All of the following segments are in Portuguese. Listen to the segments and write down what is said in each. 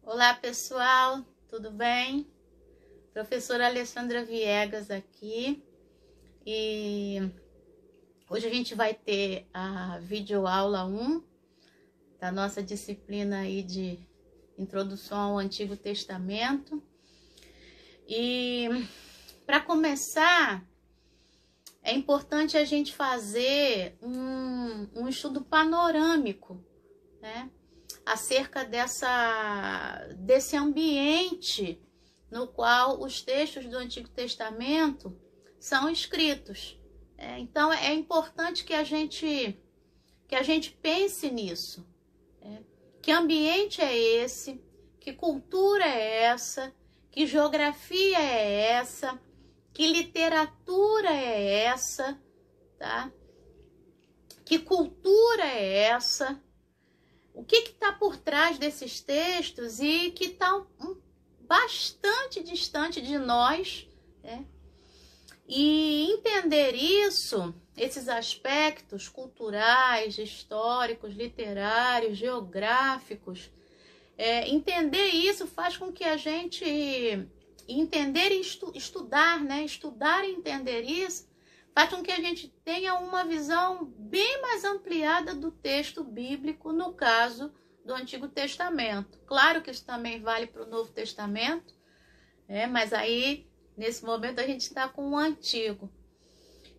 Olá pessoal, tudo bem? Professora Alessandra Viegas aqui e hoje a gente vai ter a videoaula 1 da nossa disciplina aí de Introdução ao Antigo Testamento. E para começar, é importante a gente fazer um estudo panorâmico, né? Acerca desse ambiente no qual os textos do Antigo Testamento são escritos. Então é importante que a gente pense nisso. Que ambiente é esse? Que cultura é essa? Que geografia é essa? Que literatura é essa? Tá? Que cultura é essa? O que está por trás desses textos e que está bastante distante de nós, né? E entender isso, esses aspectos culturais, históricos, literários, geográficos, entender isso faz com que a gente entender e estudar, né? Estudar e entender isso faz com que a gente tenha uma visão bem mais ampliada do texto bíblico, no caso do Antigo Testamento. Claro que isso também vale para o Novo Testamento, mas aí, nesse momento, a gente está com o Antigo.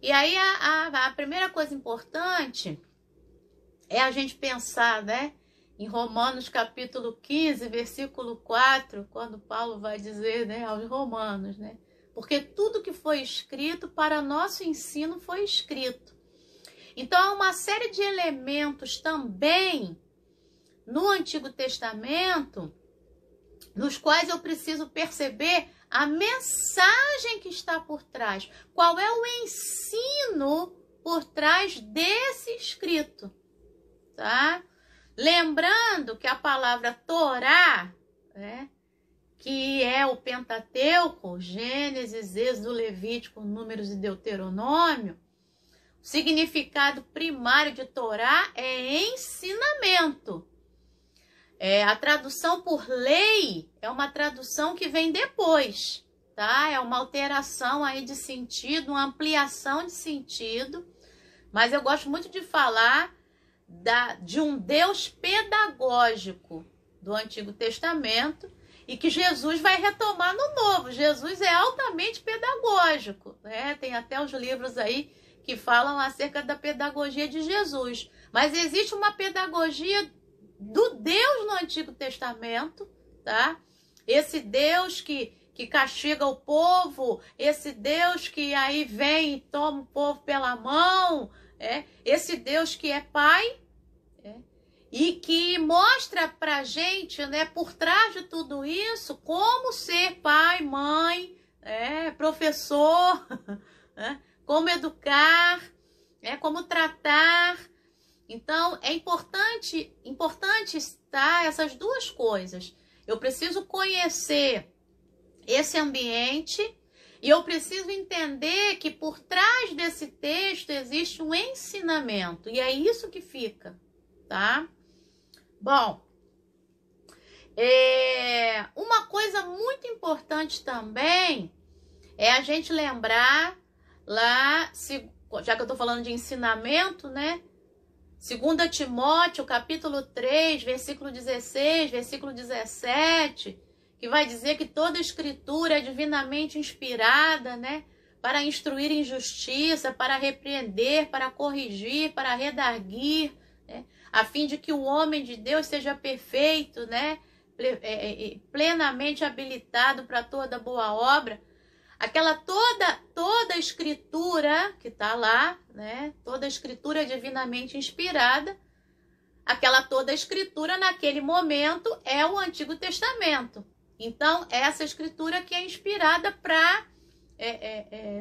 E aí, a primeira coisa importante é a gente pensar, né, em Romanos capítulo 15, versículo 4, quando Paulo vai dizer, né, aos romanos, né? Porque tudo que foi escrito para nosso ensino foi escrito. Então, há uma série de elementos também no Antigo Testamento, nos quais eu preciso perceber a mensagem que está por trás. Qual é o ensino por trás desse escrito, tá? Lembrando que a palavra Torá, que é o Pentateuco, Gênesis, Êxodo, Levítico, Números e Deuteronômio, o significado primário de Torá é ensinamento. A tradução por lei é uma tradução que vem depois, tá? É uma alteração aí de sentido, uma ampliação de sentido, mas eu gosto muito de falar de um Deus pedagógico do Antigo Testamento, e que Jesus vai retomar no Novo. Jesus é altamente pedagógico, né? Tem até os livros aí que falam acerca da pedagogia de Jesus. Mas existe uma pedagogia do Deus no Antigo Testamento, tá? Esse Deus que castiga o povo, esse Deus que aí vem e toma o povo pela mão, esse Deus que é Pai, e que mostra pra gente, né, por trás de tudo isso, como ser pai, mãe, professor, como educar, como tratar. Então, é importante estar essas duas coisas. Eu preciso conhecer esse ambiente e eu preciso entender que por trás desse texto existe um ensinamento. E é isso que fica, tá? Bom, uma coisa muito importante também é a gente lembrar lá, já que eu tô falando de ensinamento, né? 2 Timóteo, capítulo 3, versículo 16, versículo 17, que vai dizer que toda escritura é divinamente inspirada, né? Para instruir em justiça, para repreender, para corrigir, para redarguir, né? A fim de que o homem de Deus seja perfeito, né? Plenamente habilitado para toda boa obra. Aquela toda escritura que está lá, né? Toda escritura divinamente inspirada. Aquela toda escritura naquele momento é o Antigo Testamento. Então, essa escritura que é inspirada para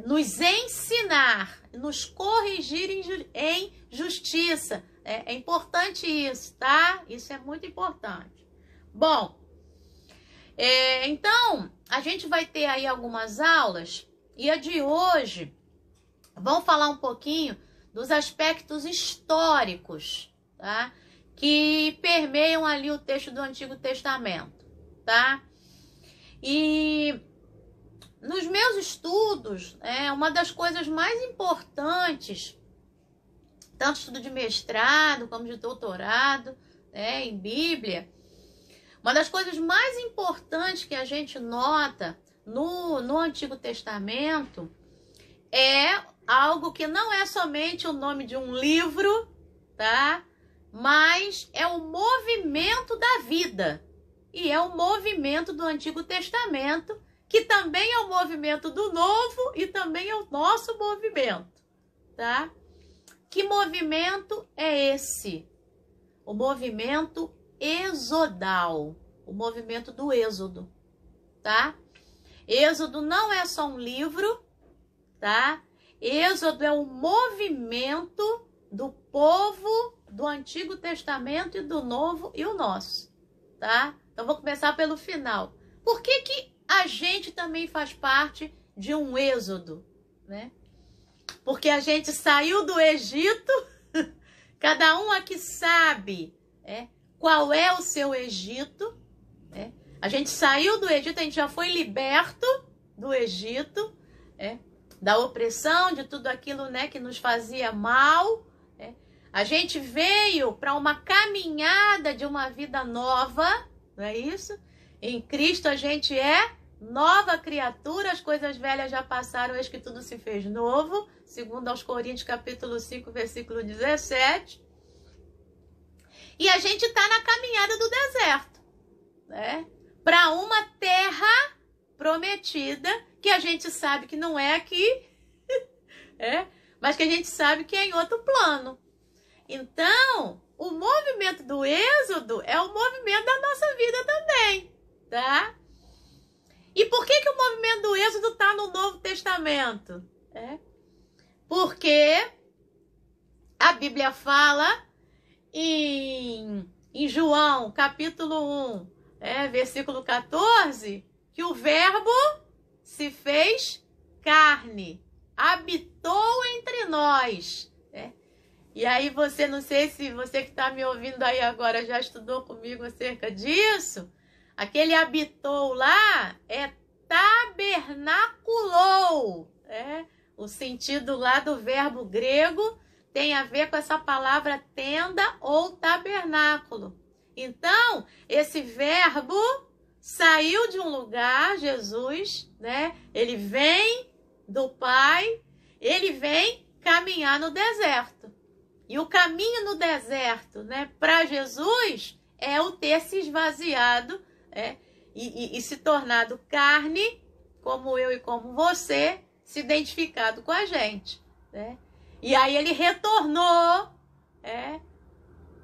nos ensinar, nos corrigir em justiça. É importante isso, tá? Isso é muito importante. Bom, então, a gente vai ter aí algumas aulas, e a de hoje, vamos falar um pouquinho dos aspectos históricos, tá? Que permeiam ali o texto do Antigo Testamento. tá? E nos meus estudos, uma das coisas mais importantes, tanto estudo de mestrado como de doutorado, em Bíblia, uma das coisas mais importantes que a gente nota no Antigo Testamento é algo que não é somente o nome de um livro, tá? Mas é o movimento da vida. E é o movimento do Antigo Testamento, que também é o movimento do Novo e também é o nosso movimento, tá? Que movimento é esse? O movimento exodal, o movimento do Êxodo, tá? Êxodo não é só um livro, tá? Êxodo é o movimento do povo do Antigo Testamento e do Novo e o nosso, tá? Então vou começar pelo final. Por que que a gente também faz parte de um êxodo, né? Porque a gente saiu do Egito, cada um aqui sabe qual é o seu Egito, né? A gente saiu do Egito, a gente já foi liberto do Egito, da opressão, de tudo aquilo, né, que nos fazia mal. A gente veio para uma caminhada de uma vida nova, não é isso? Em Cristo a gente é nova criatura, as coisas velhas já passaram, eis que tudo se fez novo, segundo aos Coríntios capítulo 5, versículo 17. E a gente está na caminhada do deserto, né? Para uma terra prometida, que a gente sabe que não é aqui, mas que a gente sabe que é em outro plano. Então, o movimento do Êxodo é o movimento da nossa vida também, tá? E por que que o movimento do Êxodo está no Novo Testamento? Porque a Bíblia fala em João, capítulo 1, versículo 14, que o Verbo se fez carne, habitou entre nós. E aí você, não sei se você que está me ouvindo aí agora já estudou comigo acerca disso. Aquele habitou lá é tabernaculou. O sentido lá do verbo grego tem a ver com essa palavra tenda ou tabernáculo. Então, esse verbo saiu de um lugar, Jesus, né? Ele vem do Pai, ele vem caminhar no deserto. E o caminho no deserto, né, para Jesus é o ter se esvaziado e se tornado carne, como eu e como você, se identificado com a gente, né? E aí ele retornou,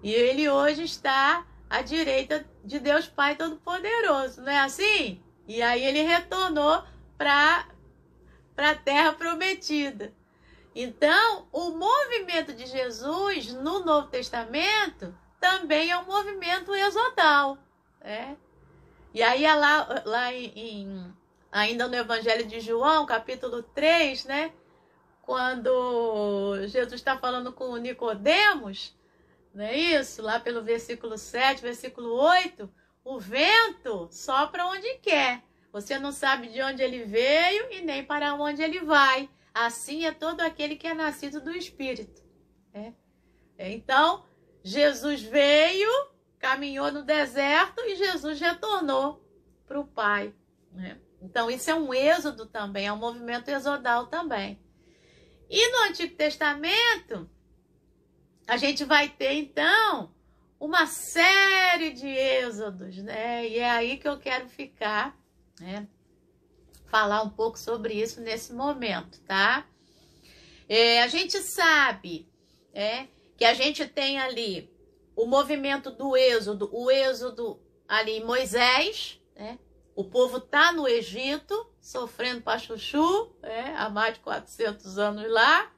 e ele hoje está à direita de Deus Pai Todo-Poderoso, não é assim? E aí ele retornou para a terra prometida. Então, o movimento de Jesus no Novo Testamento também é um movimento exodal. E aí, ainda no Evangelho de João, capítulo 3, né, quando Jesus está falando com Nicodemos, não é isso? Lá pelo versículo 7, versículo 8, o vento sopra onde quer. Você não sabe de onde ele veio e nem para onde ele vai. Assim é todo aquele que é nascido do Espírito. Então, Jesus veio, caminhou no deserto e Jesus retornou para o Pai. Então, isso é um êxodo também, é um movimento exodal também. E no Antigo Testamento, a gente vai ter, então, uma série de êxodos, né? E é aí que eu quero ficar, falar um pouco sobre isso nesse momento, tá? A gente sabe que a gente tem ali o movimento do êxodo, o êxodo ali em Moisés, o povo tá no Egito, sofrendo para chuchu, há mais de 400 anos lá.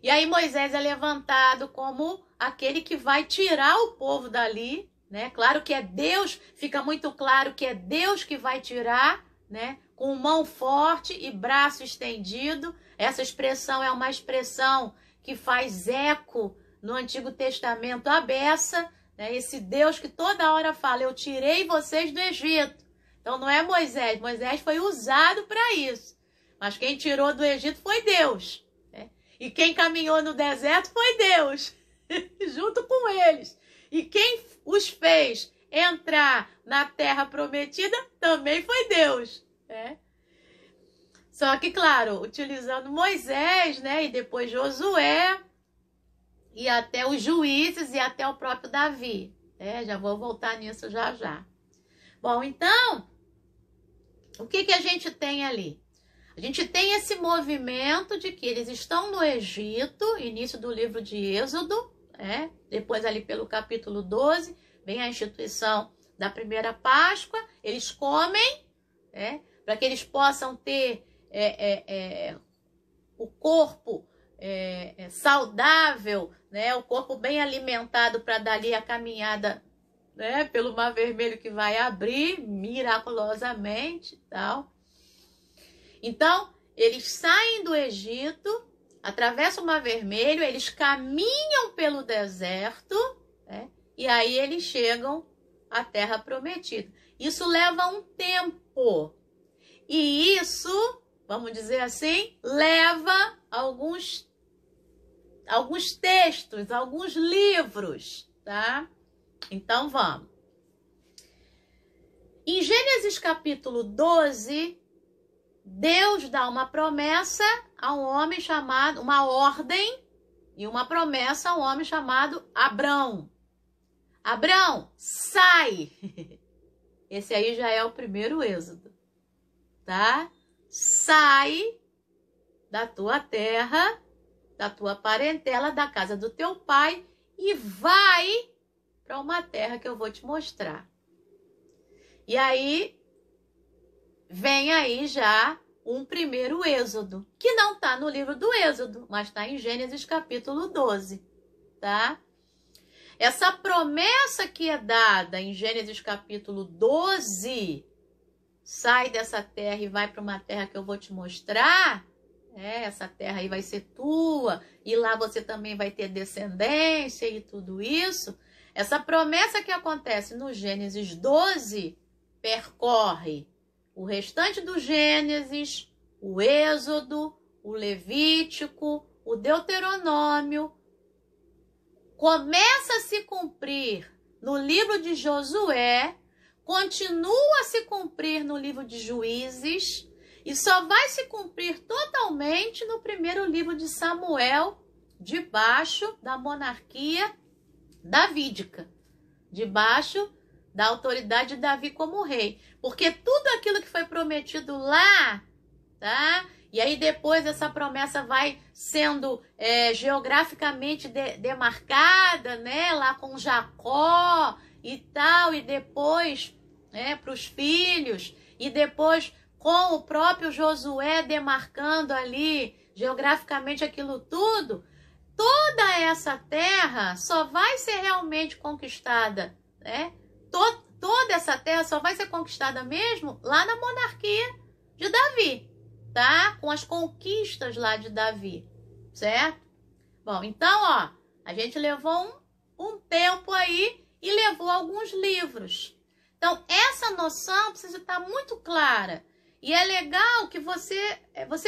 E aí Moisés é levantado como aquele que vai tirar o povo dali, né? Claro que é Deus, fica muito claro que é Deus que vai tirar, né? Com mão forte e braço estendido. Essa expressão é uma expressão que faz eco no Antigo Testamento à beça, né? Esse Deus que toda hora fala, eu tirei vocês do Egito. Então não é Moisés, Moisés foi usado para isso. Mas quem tirou do Egito foi Deus, né? E quem caminhou no deserto foi Deus, junto com eles. E quem os fez entrar na terra prometida também foi Deus, né? Só que, claro, utilizando Moisés, né? E depois Josué, e até os juízes e até o próprio Davi, né? Já vou voltar nisso já já. Bom, então, o que a gente tem ali? A gente tem esse movimento de que eles estão no Egito, início do livro de Êxodo, né? Depois ali pelo capítulo 12, vem a instituição da primeira Páscoa, eles comem, né? Para que eles possam ter o corpo saudável, né? O corpo bem alimentado para dali a caminhada, né? Pelo Mar Vermelho que vai abrir miraculosamente, tal. Então, eles saem do Egito, atravessam o Mar Vermelho, eles caminham pelo deserto, né? E aí eles chegam à Terra Prometida. Isso leva um tempo. E isso, vamos dizer assim, leva alguns textos, alguns livros, tá? Então, vamos. Em Gênesis capítulo 12, Deus dá uma promessa a um homem chamado, uma ordem e uma promessa a um homem chamado Abrão. Abrão, sai! Esse aí já é o primeiro êxodo, tá? Sai da tua terra, da tua parentela, da casa do teu pai e vai para uma terra que eu vou te mostrar. E aí, vem aí já um primeiro êxodo, que não está no livro do Êxodo, mas está em Gênesis capítulo 12, tá? Essa promessa que é dada em Gênesis capítulo 12, sai dessa terra e vai para uma terra que eu vou te mostrar, essa terra aí vai ser tua, e lá você também vai ter descendência e tudo isso. Essa promessa que acontece no Gênesis 12 percorre o restante do Gênesis, o Êxodo, o Levítico, o Deuteronômio. Começa a se cumprir no livro de Josué, continua a se cumprir no livro de Juízes e só vai se cumprir totalmente no primeiro livro de Samuel, debaixo da monarquia davídica, debaixo da autoridade de Davi como rei. Porque tudo aquilo que foi prometido lá, tá? E aí depois essa promessa vai sendo geograficamente demarcada, né? Lá com Jacó e tal, e depois para os filhos, e depois com o próprio Josué demarcando ali geograficamente aquilo tudo. Toda essa terra só vai ser realmente conquistada, né? Toda essa terra só vai ser conquistada mesmo lá na monarquia de Davi, tá? Com as conquistas lá de Davi, certo? Bom, então, ó, a gente levou um tempo aí e levou alguns livros. Então, essa noção precisa estar muito clara. E é legal que você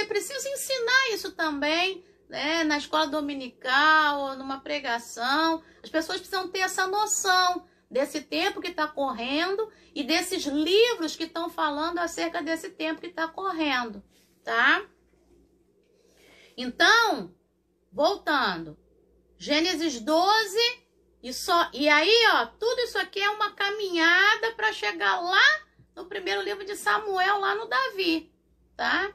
precisa ensinar isso também, né? Na escola dominical ou numa pregação. As pessoas precisam ter essa noção desse tempo que está correndo e desses livros que estão falando acerca desse tempo que está correndo, tá? Então, voltando, Gênesis 12, e aí, ó, tudo isso aqui é uma caminhada para chegar lá no primeiro livro de Samuel, lá no Davi, tá?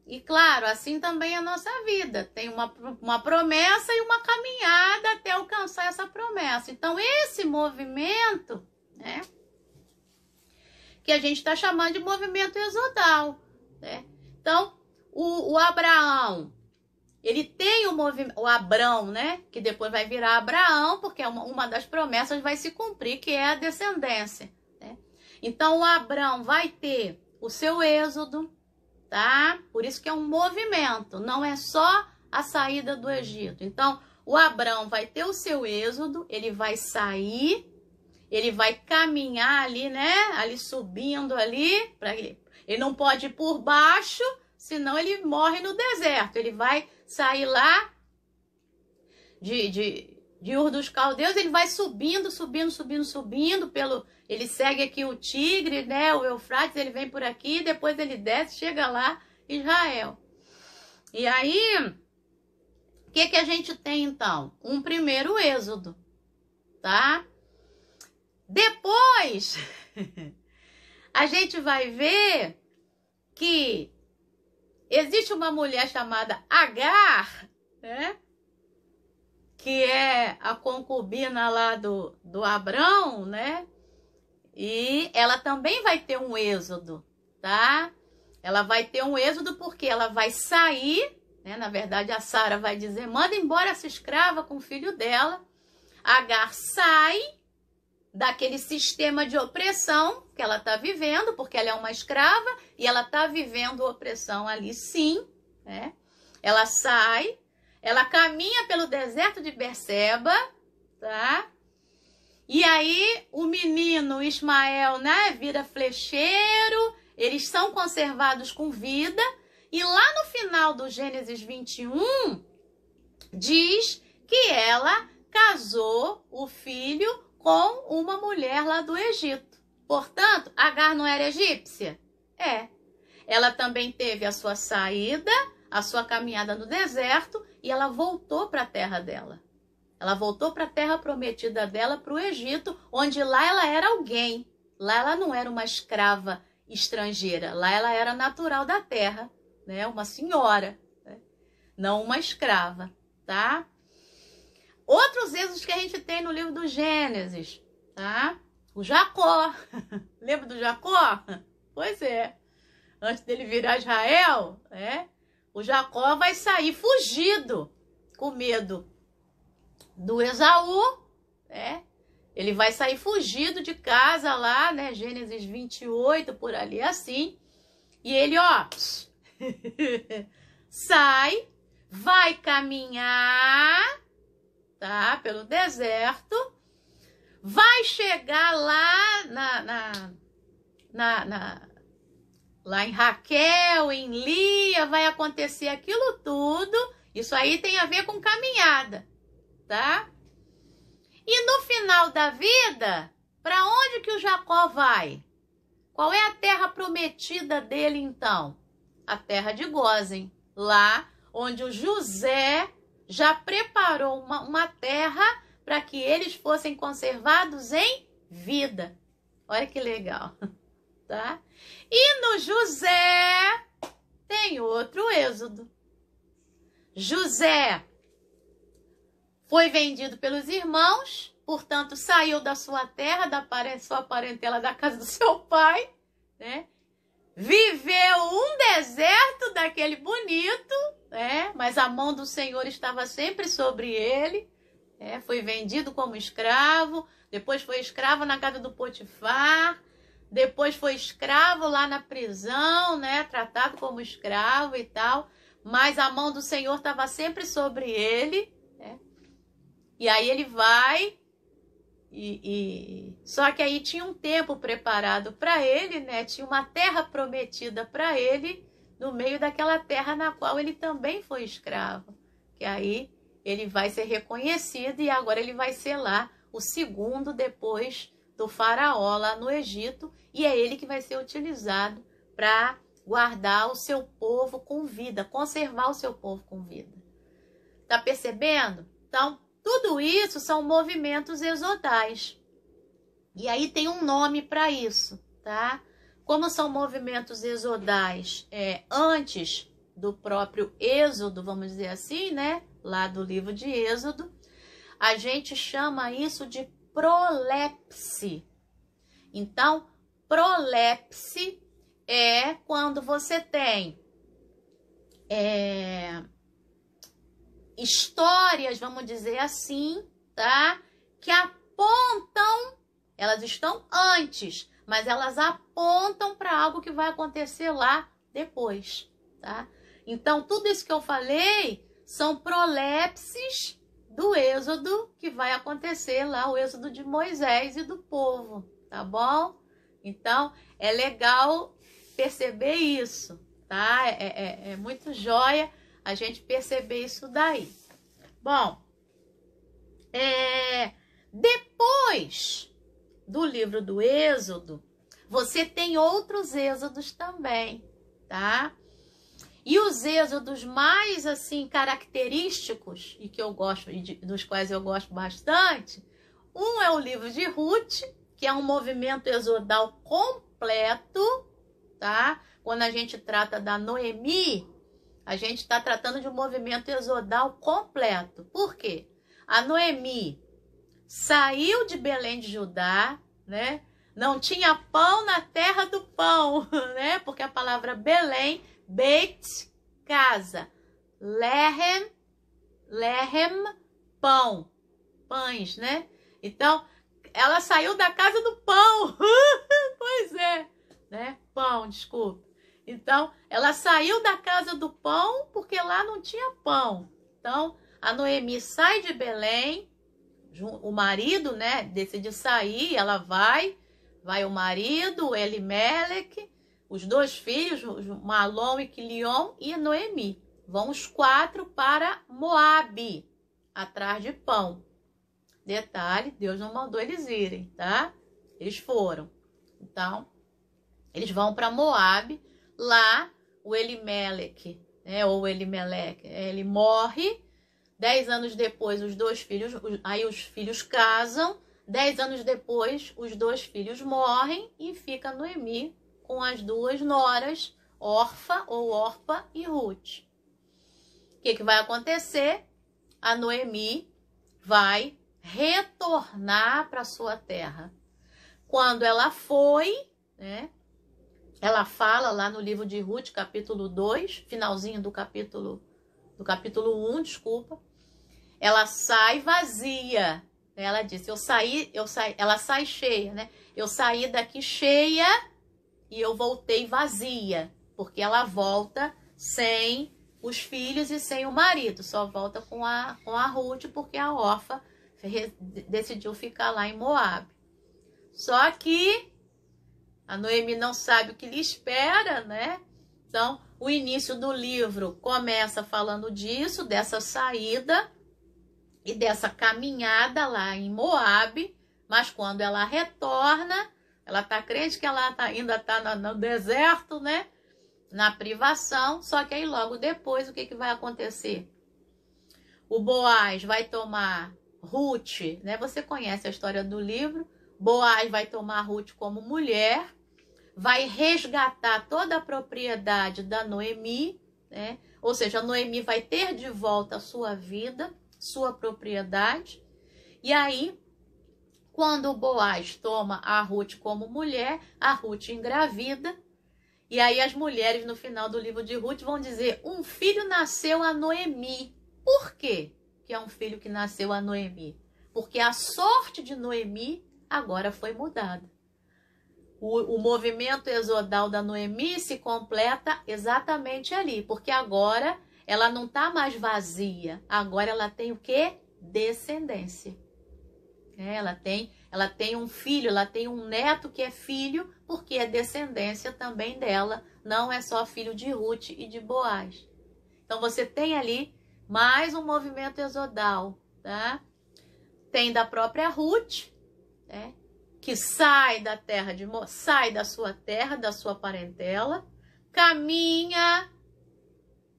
E claro, assim também é a nossa vida. Tem uma promessa e uma caminhada até alcançar essa promessa. Então, esse movimento, né, que a gente está chamando de movimento exodal, né? Então, o Abraão, ele tem o Abrão, né, que depois vai virar Abraão, porque uma das promessas vai se cumprir, que é a descendência, né? Então, o Abrão vai ter o seu êxodo, tá? Por isso que é um movimento, não é só a saída do Egito. Então, O Abrão vai ter o seu êxodo, ele vai sair, ele vai caminhar ali, né? Ali subindo ali, ele não pode ir por baixo, senão ele morre no deserto. Ele vai sair lá de Ur dos Caldeus, ele vai subindo ele segue aqui o Tigre, né? O Eufrates, ele vem por aqui, depois ele desce, chega lá, Israel. E aí, o que a gente tem então? Um primeiro êxodo, tá? Depois, a gente vai ver que existe uma mulher chamada Agar, né? Que é a concubina lá do Abrão, né? E ela também vai ter um êxodo, tá? Ela vai ter um êxodo porque ela vai sair, né? Na verdade, a Sara vai dizer, manda embora essa escrava com o filho dela. Agar sai daquele sistema de opressão que ela está vivendo, porque ela é uma escrava e ela está vivendo opressão ali, sim, né? Ela sai, ela caminha pelo deserto de Berseba, tá? E aí o menino Ismael, né, vira flecheiro, eles são conservados com vida, e lá no final do Gênesis 21, diz que ela casou o filho com uma mulher lá do Egito. Portanto, Agar não era egípcia? É. Ela também teve a sua saída, a sua caminhada no deserto, e ela voltou para a terra dela. Ela voltou para a terra prometida dela, para o Egito, onde lá ela era alguém. Lá ela não era uma escrava estrangeira. Lá ela era natural da terra, né? Uma senhora, né? Não uma escrava, tá? Outros êxodos que a gente tem no livro do Gênesis, tá? O Jacó. Lembra do Jacó? Pois é. Antes dele virar Israel, o Jacó vai sair fugido, com medo do Esaú, ele vai sair fugido de casa lá, né? Gênesis 28, por ali assim. E ele, ó, sai, vai caminhar, tá? Pelo deserto, vai chegar lá lá em Raquel, em Lia, vai acontecer aquilo tudo. Isso aí tem a ver com caminhada, tá? E no final da vida, para onde que o Jacó vai? Qual é a terra prometida dele, então? A terra de Gósen, lá onde o José já preparou uma terra para que eles fossem conservados em vida. Olha que legal, tá? E no José tem outro êxodo. José foi vendido pelos irmãos, portanto, saiu da sua terra, da sua parentela, da casa do seu pai, né? Viveu um deserto daquele bonito, né? Mas a mão do Senhor estava sempre sobre ele, né? Foi vendido como escravo, depois foi escravo na casa do Potifar, depois foi escravo lá na prisão, né? Tratado como escravo e tal, mas a mão do Senhor estava sempre sobre ele, né? E aí ele vai, só que aí tinha um tempo preparado para ele, né? Tinha uma terra prometida para ele, no meio daquela terra na qual ele também foi escravo. Que aí ele vai ser reconhecido e agora ele vai ser lá o segundo depois do faraó lá no Egito. E é ele que vai ser utilizado para guardar o seu povo com vida, conservar o seu povo com vida. Tá percebendo? Então, tudo isso são movimentos exodais. E aí tem um nome para isso, tá? Como são movimentos exodais antes do próprio êxodo, vamos dizer assim, né? Lá do livro de Êxodo, a gente chama isso de prolepse. Então, prolepse é quando você tem histórias, vamos dizer assim, tá? Que apontam, elas estão antes, mas elas apontam para algo que vai acontecer lá depois, tá? Então, tudo isso que eu falei são prolepses do êxodo que vai acontecer lá, o êxodo de Moisés e do povo, tá bom? Então, é legal perceber isso, tá? É muito joia a gente perceber isso daí. Bom, depois do livro do Êxodo, você tem outros êxodos também, tá? E os êxodos mais, assim, característicos, e que eu gosto, dos quais eu gosto bastante, um é o livro de Ruth, que é um movimento exodal completo, tá? Quando a gente trata da Noemi, a gente está tratando de um movimento exodal completo. Por quê? A Noemi saiu de Belém de Judá, né? Não tinha pão na terra do pão, né? Porque a palavra Belém, Beit, casa, Lehem, pão, pães, né? Então, ela saiu da casa do pão. Pois é, né? Pão, desculpa. Então, ela saiu da casa do pão porque lá não tinha pão. Então, a Noemi sai de Belém, o marido, né, decide sair, ela vai o marido, o Elimelec, os dois filhos, Malom e Quilion, e Noemi. Vão os 4 para Moabe, atrás de pão. Detalhe, Deus não mandou eles irem, tá? Eles foram. Então, eles vão para Moabe. Lá, o Elimelec, né, ou Elimelec, ele morre. 10 anos depois, os dois filhos, aí os filhos casam. 10 anos depois, os 2 filhos morrem e fica Noemi com as 2 noras, Orfa ou Orpa e Ruth. O que vai acontecer? A Noemi vai retornar para sua terra. Quando ela foi, né? Ela fala lá no livro de Ruth, capítulo 2, finalzinho do capítulo 1, desculpa. Ela sai vazia. Ela disse, ela sai cheia, né? Eu saí daqui cheia e eu voltei vazia. Porque ela volta sem os filhos e sem o marido. Só volta com a Ruth porque a Orfa decidiu ficar lá em Moabe. Só que a Noemi não sabe o que lhe espera, né? Então, o início do livro começa falando disso, dessa saída e dessa caminhada lá em Moabe, mas quando ela retorna, ela tá crente que ela ainda tá no deserto, né? Na privação, só que aí logo depois o que vai acontecer? O Boaz vai tomar Ruth, né? Você conhece a história do livro. Boaz vai tomar Ruth como mulher, vai resgatar toda a propriedade da Noemi, né? Ou seja, a Noemi vai ter de volta a sua vida, sua propriedade. E aí, quando o Boaz toma a Ruth como mulher, a Ruth engravida. E aí as mulheres no final do livro de Ruth vão dizer, um filho nasceu a Noemi. Por quê que é um filho que nasceu a Noemi? Porque a sorte de Noemi agora foi mudada. O movimento exodal da Noemi se completa exatamente ali, porque agora ela não está mais vazia, agora ela tem o quê? Descendência. Ela tem um filho, ela tem um neto que é filho, porque é descendência também dela, não é só filho de Ruth e de Boaz. Então você tem ali mais um movimento exodal, tá? Tem da própria Ruth, né? Que sai da terra sai da sua terra, da sua parentela, caminha,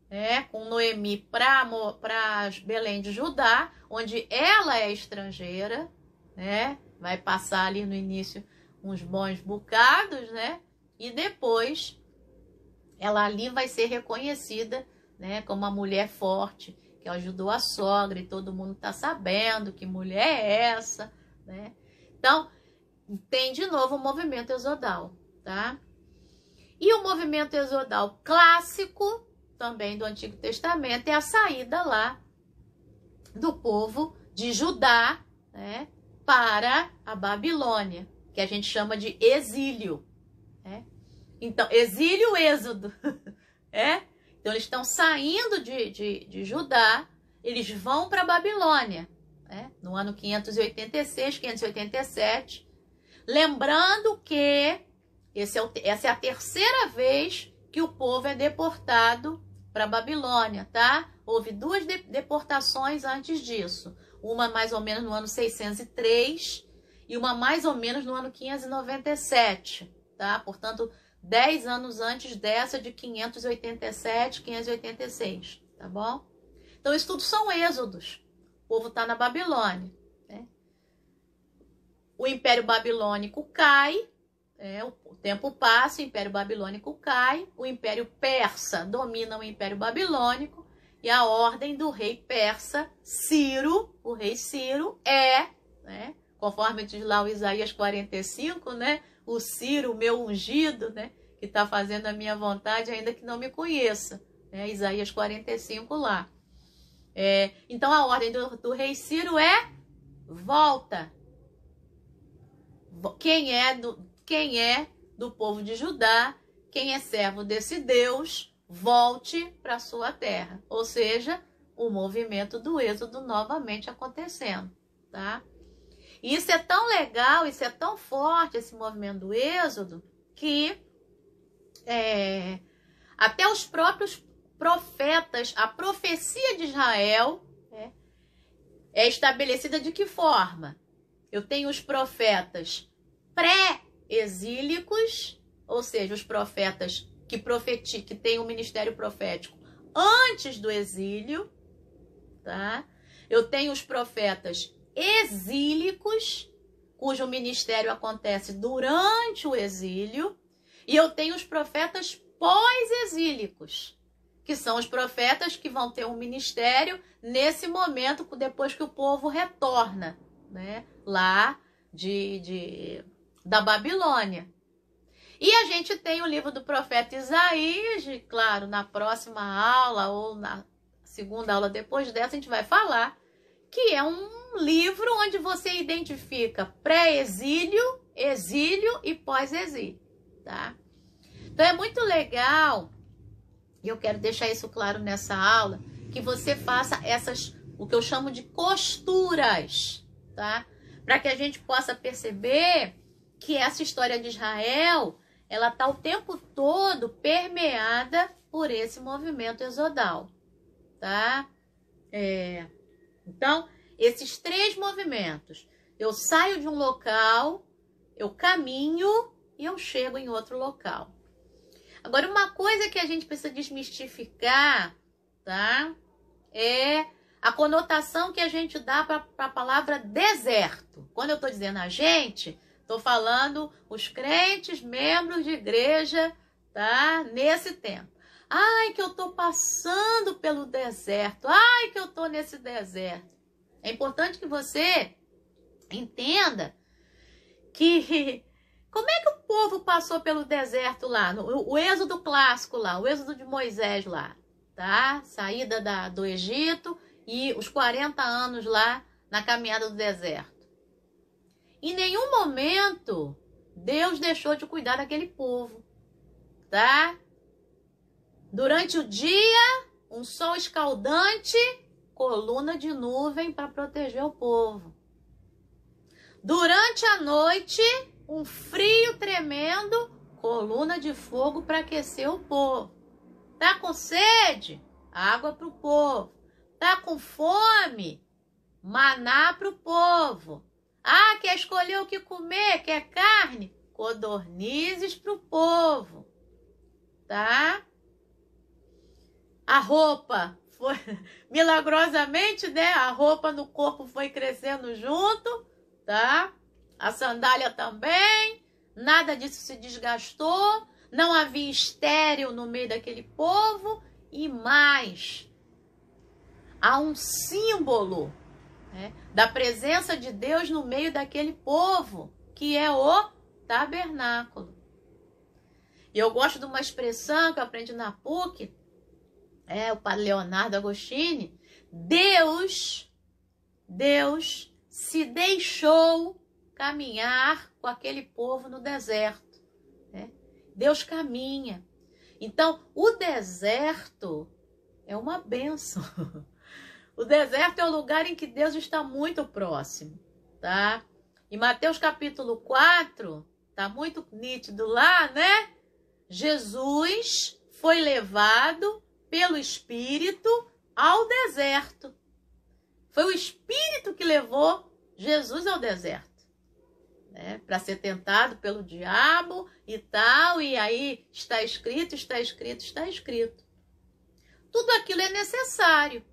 né, com Noemi para Belém de Judá, onde ela é estrangeira, né? Vai passar ali no início uns bons bocados, né? E depois ela ali vai ser reconhecida, né, como uma mulher forte, que ajudou a sogra e todo mundo está sabendo que mulher é essa, né? Então, tem de novo o movimento exodal, tá? E o movimento exodal clássico, também do Antigo Testamento, é a saída lá do povo de Judá, né, para a Babilônia, que a gente chama de exílio, né? Então, exílio, êxodo, Então, eles estão saindo de Judá, eles vão para a Babilônia, né? No ano 586, 587. Lembrando que essa é a terceira vez que o povo é deportado para a Babilônia, tá? Houve duas deportações antes disso. Uma mais ou menos no ano 603 e uma mais ou menos no ano 597, tá? Portanto, 10 anos antes dessa de 587, 586, tá bom? Então, isso tudo são êxodos. O povo está na Babilônia, né? O Império Babilônico cai, o tempo passa, o Império Babilônico cai, o Império Persa domina o Império Babilônico e a ordem do rei persa, Ciro, o rei Ciro, né, conforme diz lá o Isaías 45, né, o Ciro, o meu ungido, né, que está fazendo a minha vontade, ainda que não me conheça, né, Isaías 45 lá. Então a ordem do rei Ciro é volta. Quem é do povo de Judá, quem é servo desse Deus, volte para sua terra. Ou seja, o movimento do êxodo novamente acontecendo, tá? E isso é tão legal, isso é tão forte, esse movimento do êxodo, que até os próprios profetas, a profecia de Israel é estabelecida de que forma? Eu tenho os profetas pré-exílicos, ou seja, os profetas que têm um ministério profético antes do exílio, tá? Eu tenho os profetas exílicos, cujo ministério acontece durante o exílio, e eu tenho os profetas pós-exílicos, que são os profetas que vão ter um ministério nesse momento, depois que o povo retorna, né, lá da Babilônia. E a gente tem o livro do profeta Isaías, e, claro, na próxima aula ou na segunda aula depois dessa, a gente vai falar que é um livro onde você identifica pré-exílio, exílio e pós-exílio, tá? Então é muito legal, e eu quero deixar isso claro nessa aula, que você faça o que eu chamo de costuras, tá? Para que a gente possa perceber que essa história de Israel, ela está o tempo todo permeada por esse movimento exodal, tá? Então, esses três movimentos, eu saio de um local, eu caminho e eu chego em outro local. Agora, uma coisa que a gente precisa desmistificar, tá? É a conotação que a gente dá para a palavra deserto. Quando eu estou dizendo a gente, estou falando os crentes, membros de igreja, tá? Nesse tempo. Ai, que eu estou passando pelo deserto. Ai, que eu estou nesse deserto. É importante que você entenda que... Como é que o povo passou pelo deserto lá? O êxodo clássico lá, o êxodo de Moisés lá, tá? Saída do Egito e os 40 anos lá na caminhada do deserto. Em nenhum momento Deus deixou de cuidar daquele povo, tá? Durante o dia, um sol escaldante, coluna de nuvem para proteger o povo. Durante a noite, um frio tremendo, coluna de fogo para aquecer o povo. Tá com sede? Água para o povo. Tá com fome? Maná para o povo. Ah, quer escolher o que comer? Quer carne? Codornizes para o povo. Tá? A roupa foi milagrosamente, né? A roupa no corpo foi crescendo junto, tá? A sandália também, nada disso se desgastou, não havia estéril no meio daquele povo e mais, há um símbolo, né, da presença de Deus no meio daquele povo, que é o tabernáculo. E eu gosto de uma expressão que eu aprendi na PUC, o padre Leonardo Agostini, Deus se deixou caminhar com aquele povo no deserto, né? Deus caminha. Então, o deserto é uma bênção. O deserto é o lugar em que Deus está muito próximo, tá? Em Mateus capítulo 4, tá muito nítido lá, né? Jesus foi levado pelo Espírito ao deserto. Foi o Espírito que levou Jesus ao deserto, né? Para ser tentado pelo diabo e tal. E aí está escrito, está escrito, está escrito. Tudo aquilo é necessário.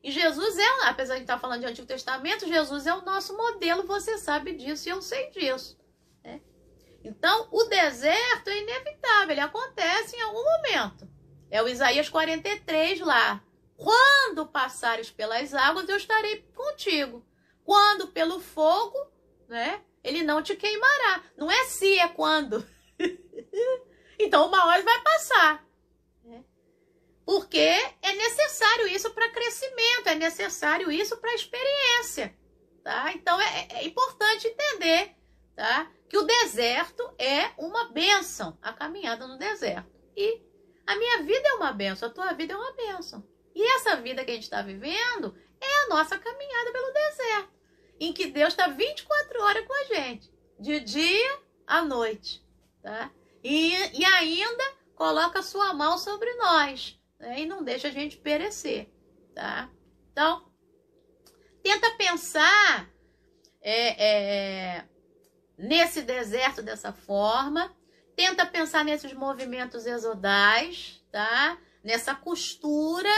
E Jesus apesar de a gente estar falando de Antigo Testamento, Jesus é o nosso modelo, você sabe disso e eu sei disso, né? Então, o deserto é inevitável, ele acontece em algum momento. É o Isaías 43 lá. Quando passares pelas águas, eu estarei contigo. Quando pelo fogo, né, ele não te queimará. Não é se, é quando. Então, uma hora vai passar. Porque é necessário isso para crescimento, é necessário isso para experiência, tá? Então é importante entender, tá? Que o deserto é uma bênção, a caminhada no deserto. E a minha vida é uma bênção, a tua vida é uma bênção. E essa vida que a gente está vivendo é a nossa caminhada pelo deserto, em que Deus está 24 horas com a gente, de dia à noite, tá? E ainda coloca a sua mão sobre nós, e não deixa a gente perecer, tá? Então, tenta pensar nesse deserto dessa forma, tenta pensar nesses movimentos exodais, tá? Nessa costura,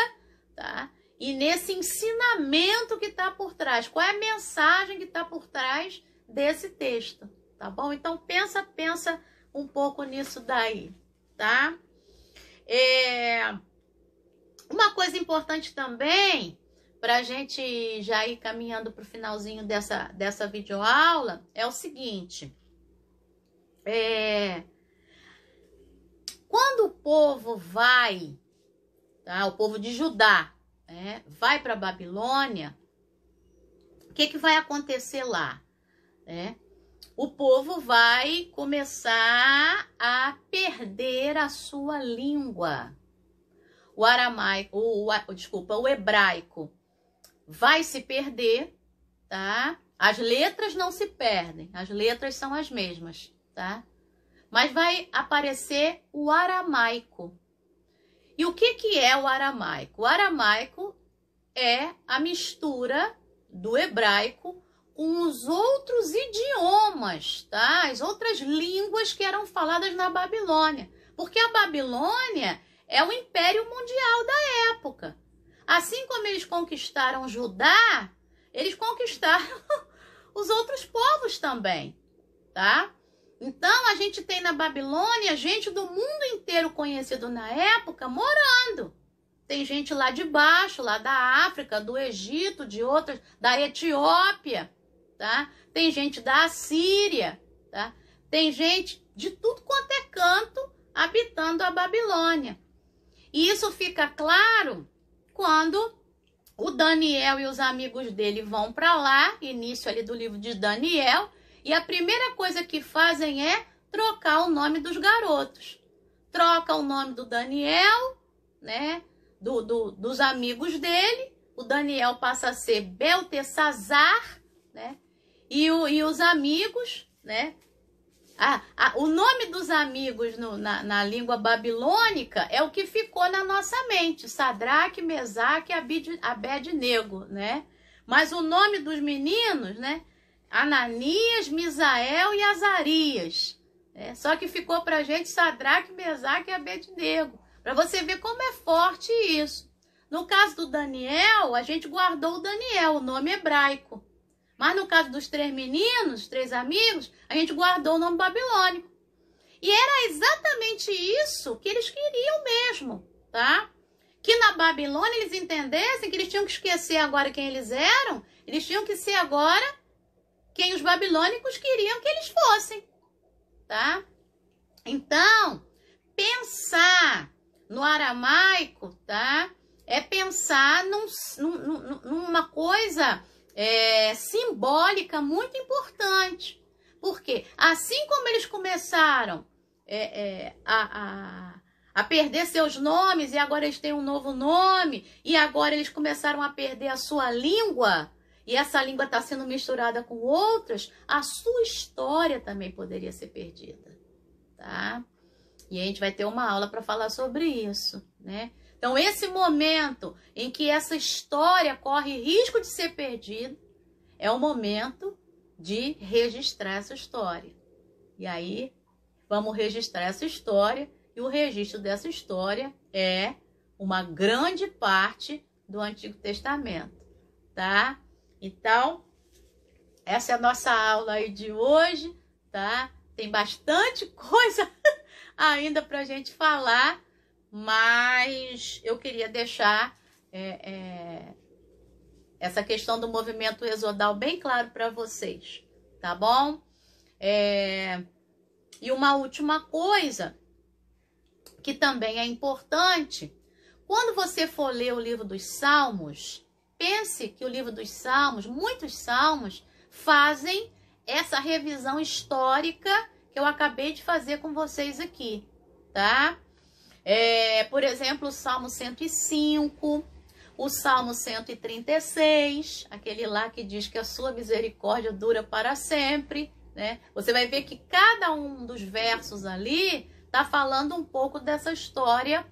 tá? E nesse ensinamento que está por trás. Qual é a mensagem que está por trás desse texto, tá bom? Então, pensa um pouco nisso daí, tá? Uma coisa importante também, para a gente já ir caminhando para o finalzinho dessa videoaula, é o seguinte. Quando o povo vai, tá, o povo de Judá, vai para a Babilônia, o que vai acontecer lá? O povo vai começar a perder a sua língua. O aramaico, o hebraico vai se perder, tá? As letras não se perdem, as letras são as mesmas, tá? Mas vai aparecer o aramaico. E o que é o aramaico? O aramaico é a mistura do hebraico com os outros idiomas, tá? As outras línguas que eram faladas na Babilônia. Porque a Babilônia é o império mundial da época. Assim como eles conquistaram Judá, eles conquistaram os outros povos também, tá? Então, a gente tem na Babilônia gente do mundo inteiro conhecido na época morando. Tem gente lá de baixo, lá da África, do Egito, de outras, da Etiópia, tá? Tem gente da Assíria, tá? Tem gente de tudo quanto é canto habitando a Babilônia. E isso fica claro quando o Daniel e os amigos dele vão para lá, início ali do livro de Daniel, e a primeira coisa que fazem é trocar o nome dos garotos. Troca o nome do Daniel, né, dos amigos dele. O Daniel passa a ser Beltesazar, né, e os amigos, né, o nome dos amigos na língua babilônica é o que ficou na nossa mente, Sadraque, Mesaque e Abednego, né? Mas o nome dos meninos, né? Ananias, Misael e Azarias. Só que ficou pra gente Sadraque, Mesaque e Abednego. Para você ver como é forte isso. No caso do Daniel, a gente guardou o Daniel, o nome hebraico. Mas no caso dos três meninos, três amigos, a gente guardou o nome babilônico. E era exatamente isso que eles queriam mesmo, tá? Que na Babilônia eles entendessem que eles tinham que esquecer agora quem eles eram, eles tinham que ser agora quem os babilônicos queriam que eles fossem, tá? Então, pensar no aramaico, tá? É pensar numa coisa simbólica muito importante. Porque assim como eles começaram a perder seus nomes, e agora eles têm um novo nome, e agora eles começaram a perder a sua língua, e essa língua está sendo misturada com outras, a sua história também poderia ser perdida, tá? E a gente vai ter uma aula para falar sobre isso, né? Então, esse momento em que essa história corre risco de ser perdida, é o momento de registrar essa história. E aí, vamos registrar essa história, e o registro dessa história é uma grande parte do Antigo Testamento, tá? Então, essa é a nossa aula aí de hoje, tá? Tem bastante coisa ainda para a gente falar, mas eu queria deixar essa questão do movimento exodal bem claro para vocês, tá bom? E uma última coisa que também é importante, quando você for ler o livro dos Salmos, pense que o livro dos Salmos, muitos salmos, fazem essa revisão histórica que eu acabei de fazer com vocês aqui, tá? Por exemplo, o Salmo 105, o Salmo 136, aquele lá que diz que a sua misericórdia dura para sempre, né? Você vai ver que cada um dos versos ali está falando um pouco dessa história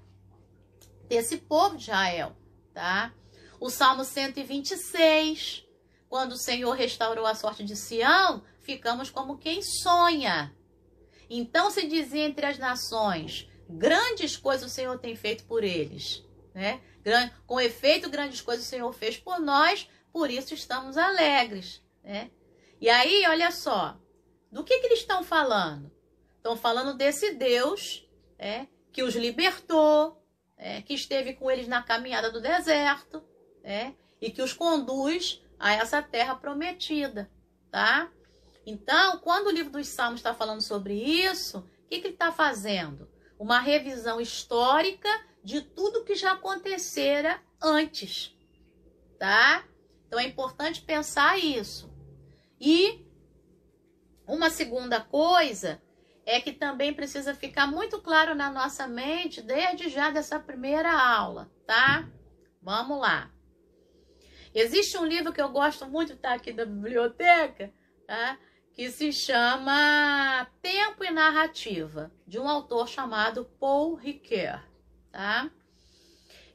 desse povo de Israel, tá? O Salmo 126, quando o Senhor restaurou a sorte de Sião, ficamos como quem sonha. Então se dizia entre as nações, grandes coisas o Senhor tem feito por eles, né? Com efeito, grandes coisas o Senhor fez por nós, por isso estamos alegres, né? E aí, olha só, do que eles estão falando? Estão falando desse Deus que os libertou, que esteve com eles na caminhada do deserto, e que os conduz a essa terra prometida, tá? Então, quando o livro dos Salmos está falando sobre isso, o que ele está fazendo? Uma revisão histórica de tudo que já acontecera antes, tá? Então, é importante pensar isso. E uma segunda coisa é que também precisa ficar muito claro na nossa mente desde já dessa primeira aula, tá? Vamos lá. Existe um livro que eu gosto muito, tá aqui da biblioteca, tá? Que se chama Tempo e Narrativa, de um autor chamado Paul Ricoeur, tá?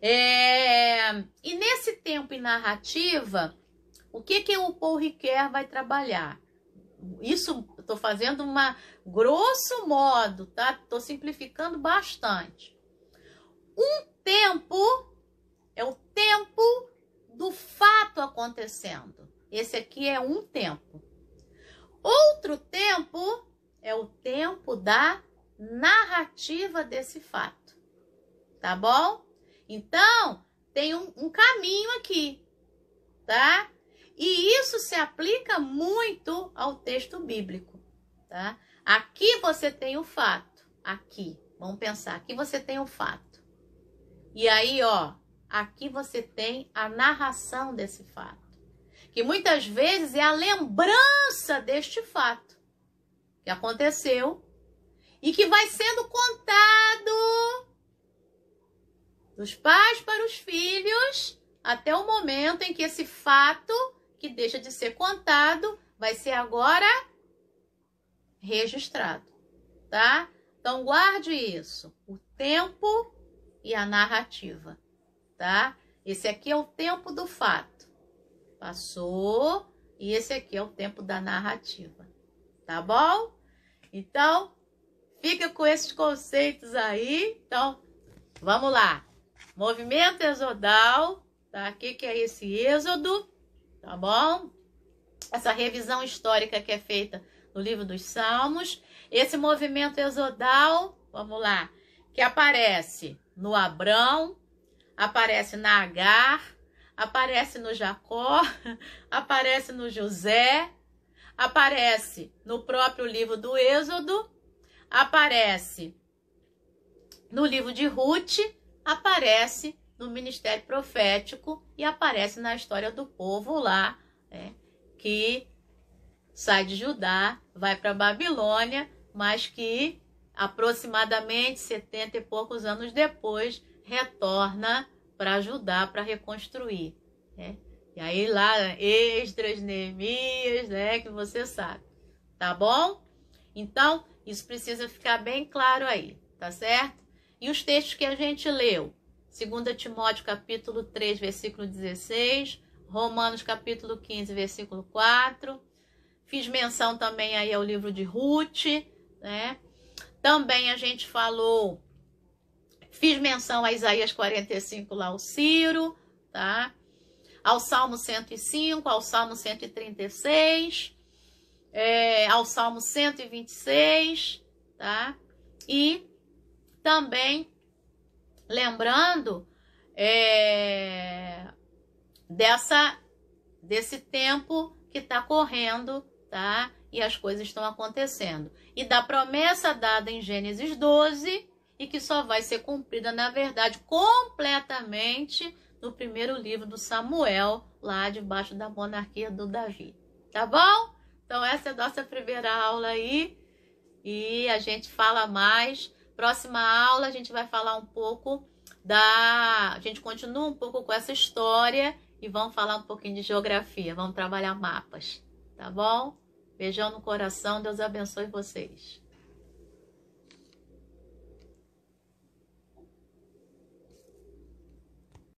E nesse Tempo e Narrativa, o que o Paul Ricoeur vai trabalhar? Isso eu tô fazendo uma grosso modo, tá? Tô simplificando bastante. Um tempo é o tempo do fato acontecendo. Esse aqui é um tempo. Outro tempo é o tempo da narrativa desse fato. Tá bom? Então, tem um caminho aqui, tá? E isso se aplica muito ao texto bíblico, tá? Aqui você tem o fato. Aqui, vamos pensar. Aqui você tem o fato. E aí, ó, aqui você tem a narração desse fato. Que muitas vezes é a lembrança deste fato que aconteceu e que vai sendo contado dos pais para os filhos até o momento em que esse fato que deixa de ser contado vai ser agora registrado, tá? Então guarde isso, o tempo e a narrativa, tá? Esse aqui é o tempo do fato, passou, e esse aqui é o tempo da narrativa, tá bom? Então, fica com esses conceitos aí. Então, vamos lá. Movimento exodal, tá? O que é esse êxodo? Tá bom? Essa revisão histórica que é feita no livro dos Salmos. Esse movimento exodal, vamos lá, que aparece no Abrão, aparece na Agar, aparece no Jacó, aparece no José, aparece no próprio livro do Êxodo, aparece no livro de Ruth, aparece no ministério profético e aparece na história do povo lá, que sai de Judá, vai para Babilônia, mas que aproximadamente 70 e poucos anos depois, retorna para ajudar, para reconstruir, né? E aí lá, Esdras, Neemias, né, que você sabe, tá bom? Então, isso precisa ficar bem claro aí, tá certo? E os textos que a gente leu, 2 Timóteo capítulo 3, versículo 16, Romanos capítulo 15, versículo 4, fiz menção também aí ao livro de Ruth, né? Também a gente falou, fiz menção a Isaías 45 lá, o Ciro, tá? Ao Salmo 105, ao Salmo 136, ao Salmo 126, tá? E também lembrando desse tempo que está correndo, tá? E as coisas estão acontecendo. E da promessa dada em Gênesis 12 e que só vai ser cumprida, na verdade, completamente no primeiro livro do Samuel, lá debaixo da monarquia do Davi. Tá bom? Então essa é a nossa primeira aula aí. E a gente fala mais. Próxima aula a gente vai falar um pouco a gente continua um pouco com essa história e vamos falar um pouquinho de geografia. Vamos trabalhar mapas. Tá bom? Beijão no coração. Deus abençoe vocês.